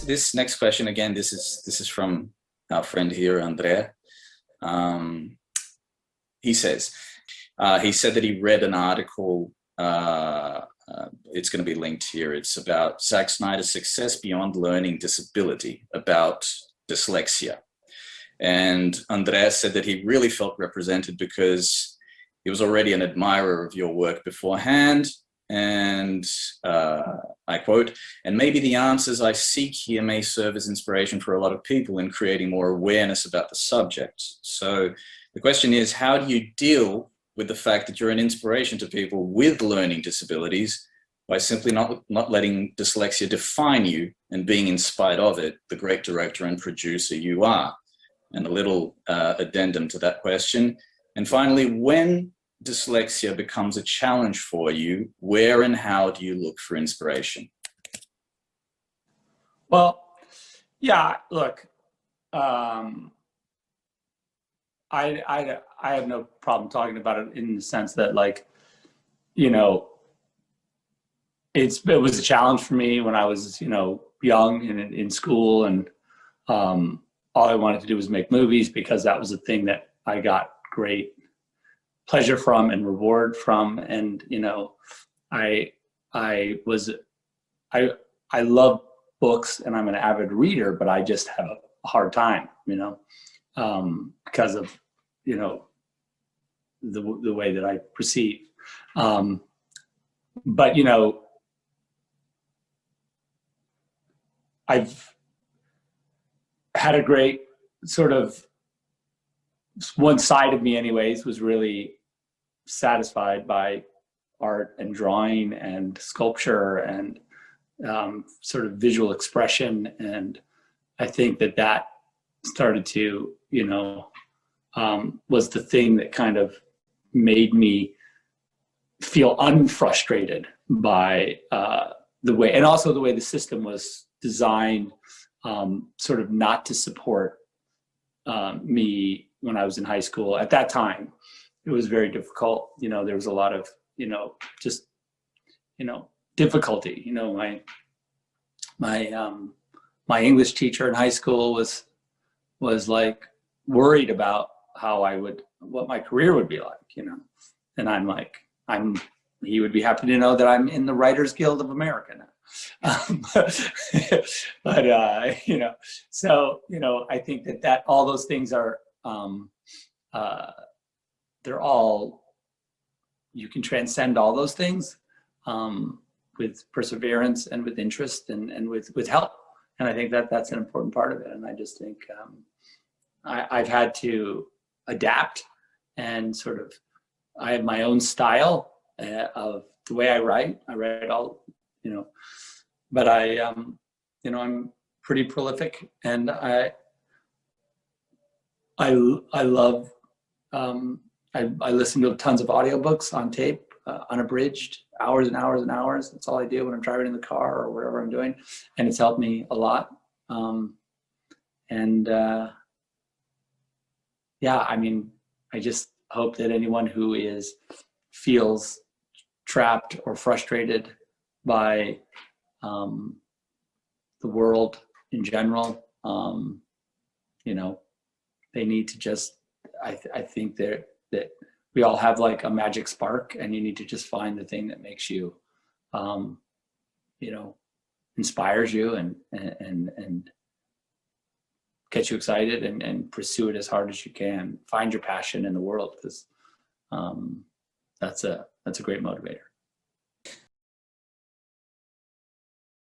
this next question, again, this is from our friend here, Andrea. He said that he read an article, it's going to be linked here. It's about Zack Snyder's Success Beyond Learning Disability, about dyslexia. And Andrea said that he really felt represented because he was already an admirer of your work beforehand. And I quote, "And maybe the answers I seek here may serve as inspiration for a lot of people in creating more awareness about the subject." So the question is, how do you deal with the fact that you're an inspiration to people with learning disabilities by simply not letting dyslexia define you and being in spite of it, the great director and producer you are? And a little addendum to that question. And finally, when dyslexia becomes a challenge for you, where and how do you look for inspiration? Well, yeah, look, I have no problem talking about it in the sense that, like, you know, it was a challenge for me when I was, you know, young and in school, and all I wanted to do was make movies because that was the thing that I got great pleasure from and reward from. And, you know, I love books and I'm an avid reader, but I just have a hard time, you know, because of, you know, the way that I perceive. But, you know, I've had a great sort of, one side of me anyways was really satisfied by art and drawing and sculpture and sort of visual expression. And I think that that started to, you know, was the thing that kind of made me feel unfrustrated by the way, and also the way the system was designed sort of not to support me when I was in high school. At that time, it was very difficult. You know, there was a lot of, you know, just, you know, difficulty. You know, my English teacher in high school was like worried about how what my career would be like, you know. And I'm like, he would be happy to know that I'm in the Writers Guild of America now. But you know, so, you know, I think that all those things are, they're all, you can transcend all those things with perseverance and with interest and with help. And I think that that's an important part of it. And I just think I've had to adapt and sort of, I have my own style of the way I write. I write all, you know, but you know, I'm pretty prolific, and I love, I listen to tons of audiobooks on tape, unabridged, hours and hours and hours. That's all I do when I'm driving in the car or whatever I'm doing. And it's helped me a lot. Yeah, I mean, I just hope that anyone who feels trapped or frustrated by the world in general, you know, they need to just, I think that we all have like a magic spark, and you need to just find the thing that makes you, you know, inspires you and gets you excited, and pursue it as hard as you can. Find your passion in the world, because that's a great motivator.